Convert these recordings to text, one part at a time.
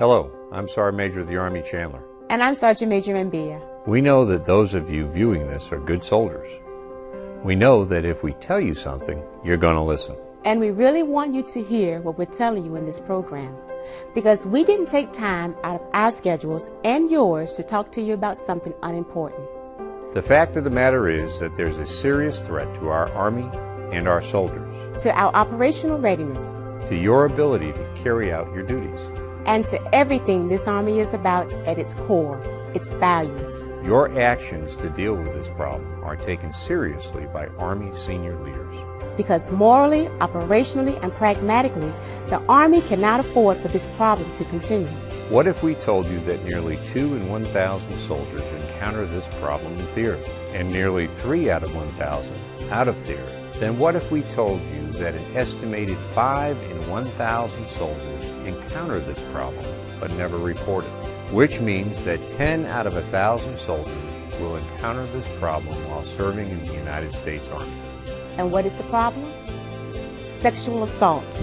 Hello, I'm Sergeant Major of the Army, Chandler. And I'm Sergeant Major Anbiya. We know that those of you viewing this are good soldiers. We know that if we tell you something, you're going to listen. And we really want you to hear what we're telling you in this program, because we didn't take time out of our schedules and yours to talk to you about something unimportant. The fact of the matter is that there's a serious threat to our Army and our soldiers, To our operational readiness, to your ability to carry out your duties. and to everything this Army is about at its core, its values. Your actions to deal with this problem are taken seriously by Army senior leaders. Because morally, operationally, and pragmatically, the Army cannot afford for this problem to continue. What if we told you that nearly 2 in 1,000 soldiers encounter this problem in theater, and nearly 3 out of 1,000 out of theater? Then what if we told you that an estimated 5 in 1,000 soldiers encounter this problem but never report it? Which means that 10 out of 1,000 soldiers will encounter this problem while serving in the United States Army. And what is the problem? Sexual assault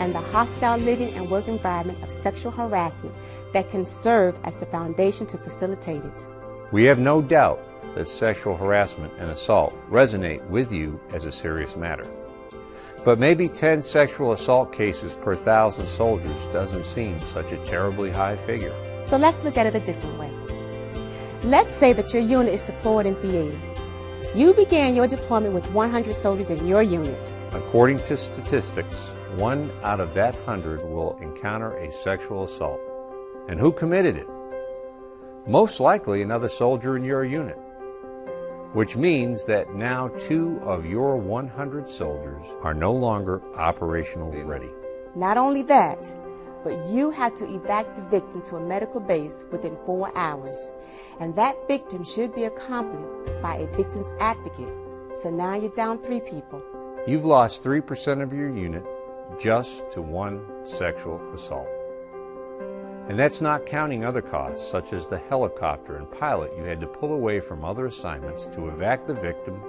and the hostile living and work environment of sexual harassment that can serve as the foundation to facilitate it. We have no doubt that sexual harassment and assault resonate with you as a serious matter. But maybe 10 sexual assault cases per 1,000 soldiers doesn't seem such a terribly high figure. So let's look at it a different way. Let's say that your unit is deployed in theater. You began your deployment with 100 soldiers in your unit. According to statistics, 1 out of that 100 will encounter a sexual assault. And who committed it? Most likely another soldier in your unit. Which means that now 2 of your 100 soldiers are no longer operationally ready. Not only that, but you have to evac the victim to a medical base within 4 hours. And that victim should be accompanied by a victim's advocate. So now you're down 3 people. You've lost 3% of your unit just to 1 sexual assault. And that's not counting other costs, such as the helicopter and pilot you had to pull away from other assignments to evac the victim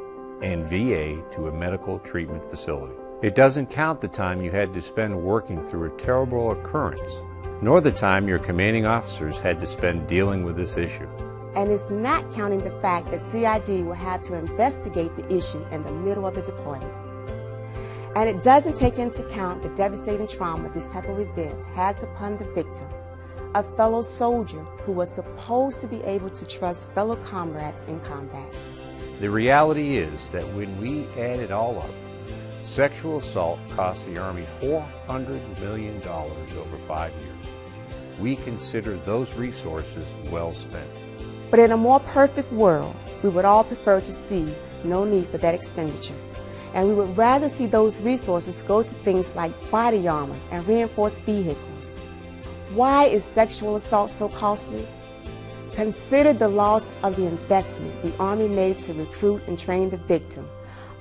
and VA to a medical treatment facility. It doesn't count the time you had to spend working through a terrible occurrence, nor the time your commanding officers had to spend dealing with this issue. And it's not counting the fact that CID will have to investigate the issue in the middle of the deployment. And it doesn't take into account the devastating trauma this type of event has upon the victim, a fellow soldier who was supposed to be able to trust fellow comrades in combat. The reality is that when we add it all up, sexual assault cost the Army $400 million over 5 years. We consider those resources well spent. But in a more perfect world, we would all prefer to see no need for that expenditure. And we would rather see those resources go to things like body armor and reinforced vehicles. Why is sexual assault so costly? Consider the loss of the investment the Army made to recruit and train the victim,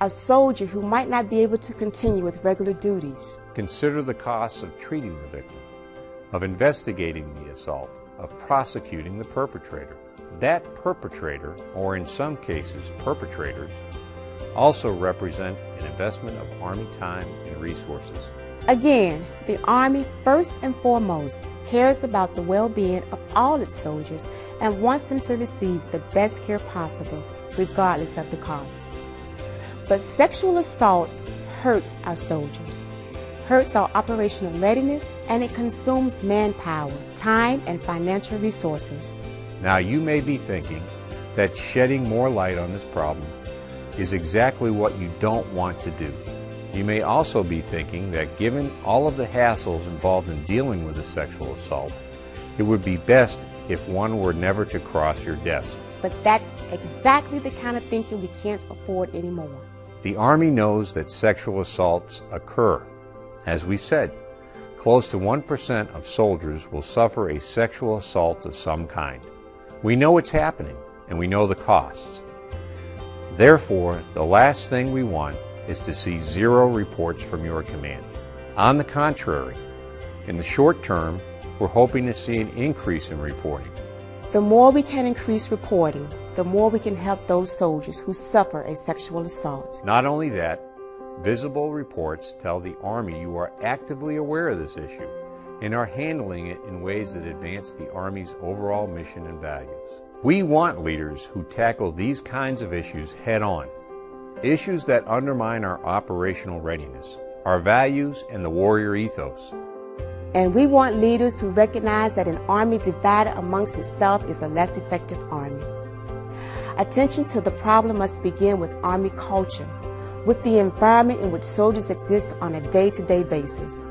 a soldier who might not be able to continue with regular duties. Consider the costs of treating the victim, of investigating the assault, of prosecuting the perpetrator. That perpetrator, or in some cases perpetrators, also represent an investment of Army time and resources. Again, the Army first and foremost cares about the well-being of all its soldiers and wants them to receive the best care possible, regardless of the cost. But sexual assault hurts our soldiers, hurts our operational readiness, and it consumes manpower, time, and financial resources. Now you may be thinking that shedding more light on this problem is exactly what you don't want to do. You may also be thinking that given all of the hassles involved in dealing with a sexual assault, it would be best if one were never to cross your desk. But that's exactly the kind of thinking we can't afford anymore. The Army knows that sexual assaults occur. As we said, close to 1% of soldiers will suffer a sexual assault of some kind. We know it's happening, and we know the costs. Therefore, the last thing we want is to see 0 reports from your command. On the contrary, in the short term, we're hoping to see an increase in reporting. The more we can increase reporting, the more we can help those soldiers who suffer a sexual assault. Not only that, visible reports tell the Army you are actively aware of this issue and are handling it in ways that advance the Army's overall mission and values. We want leaders who tackle these kinds of issues head-on, issues that undermine our operational readiness, our values, and the warrior ethos. And we want leaders who recognize that an army divided amongst itself is a less effective army. Attention to the problem must begin with Army culture, with the environment in which soldiers exist on a day-to-day basis.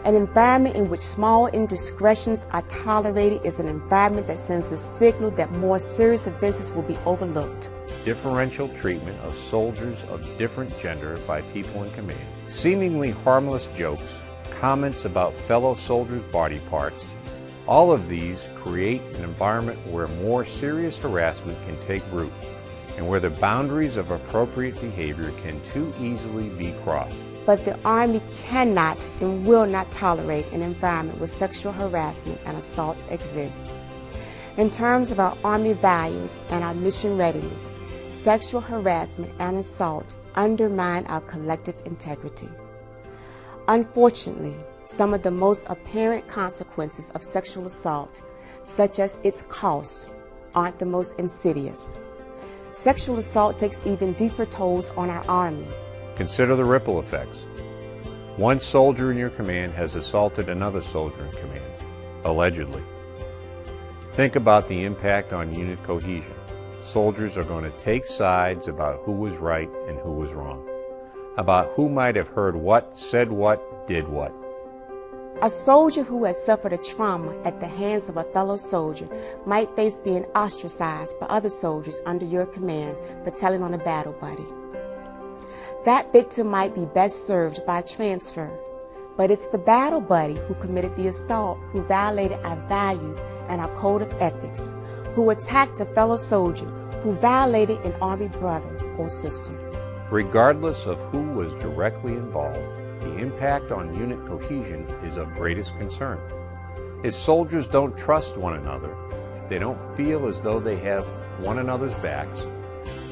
An environment in which small indiscretions are tolerated is an environment that sends the signal that more serious offenses will be overlooked. Differential treatment of soldiers of different gender by people in command, seemingly harmless jokes, comments about fellow soldiers' body parts, all of these create an environment where more serious harassment can take root and where the boundaries of appropriate behavior can too easily be crossed. But the Army cannot and will not tolerate an environment where sexual harassment and assault exist. In terms of our Army values and our mission readiness, sexual harassment and assault undermine our collective integrity. Unfortunately, some of the most apparent consequences of sexual assault, such as its cost, aren't the most insidious. Sexual assault takes even deeper tolls on our Army. Consider the ripple effects. One soldier in your command has assaulted another soldier in command, allegedly. Think about the impact on unit cohesion. Soldiers are going to take sides about who was right and who was wrong, about who might have heard what, said what, did what. A soldier who has suffered a trauma at the hands of a fellow soldier might face being ostracized by other soldiers under your command for telling on a battle buddy. That victim might be best served by transfer, but it's the battle buddy who committed the assault, who violated our values and our code of ethics, who attacked a fellow soldier, who violated an Army brother or sister. Regardless of who was directly involved, the impact on unit cohesion is of greatest concern. If soldiers don't trust one another, if they don't feel as though they have one another's backs,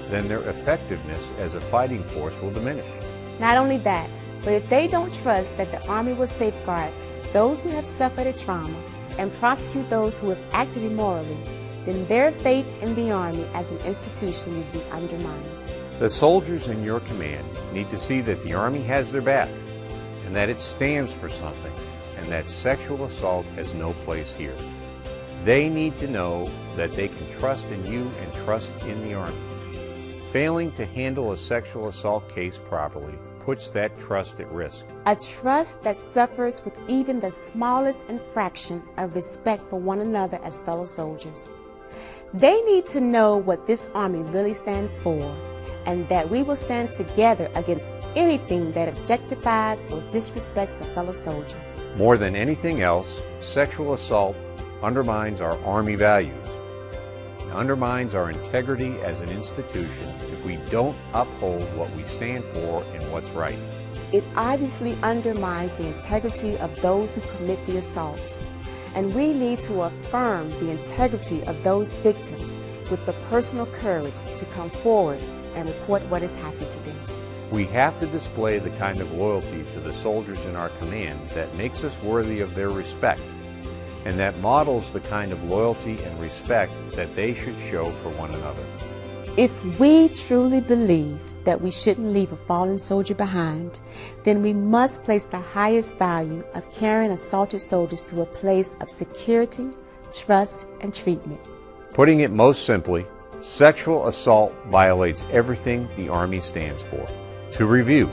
then their effectiveness as a fighting force will diminish. Not only that, but if they don't trust that the Army will safeguard those who have suffered a trauma and prosecute those who have acted immorally, then their faith in the Army as an institution will be undermined. The soldiers in your command need to see that the Army has their back, and that it stands for something, and that sexual assault has no place here. They need to know that they can trust in you and trust in the Army. Failing to handle a sexual assault case properly puts that trust at risk. A trust that suffers with even the smallest infraction of respect for one another as fellow soldiers. They need to know what this Army really stands for, and that we will stand together against anything that objectifies or disrespects a fellow soldier. More than anything else, sexual assault undermines our Army values. It undermines our integrity as an institution if we don't uphold what we stand for and what's right. It obviously undermines the integrity of those who commit the assault, and we need to affirm the integrity of those victims with the personal courage to come forward and report what has happened to them. We have to display the kind of loyalty to the soldiers in our command that makes us worthy of their respect, and that models the kind of loyalty and respect that they should show for one another. If we truly believe that we shouldn't leave a fallen soldier behind, then we must place the highest value of carrying assaulted soldiers to a place of security, trust, and treatment. Putting it most simply, sexual assault violates everything the Army stands for. To review,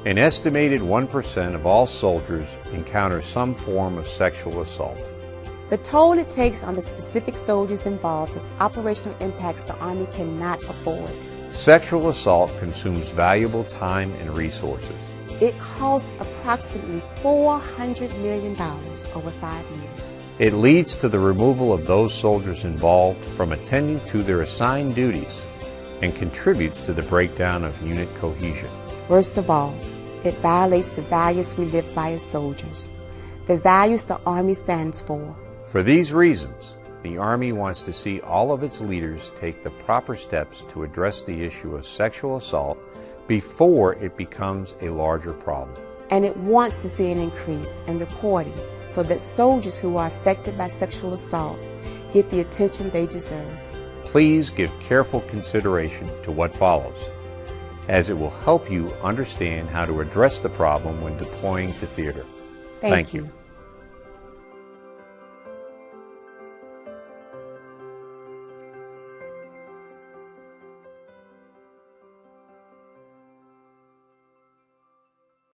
an estimated 1% of all soldiers encounter some form of sexual assault. The toll it takes on the specific soldiers involved has operational impacts the Army cannot afford. Sexual assault consumes valuable time and resources. It costs approximately $400 million over 5 years. It leads to the removal of those soldiers involved from attending to their assigned duties and contributes to the breakdown of unit cohesion. Worst of all, it violates the values we live by as soldiers, the values the Army stands for. For these reasons, the Army wants to see all of its leaders take the proper steps to address the issue of sexual assault before it becomes a larger problem. and it wants to see an increase in reporting so that soldiers who are affected by sexual assault get the attention they deserve. Please give careful consideration to what follows, as it will help you understand how to address the problem when deploying to theater. Thank you.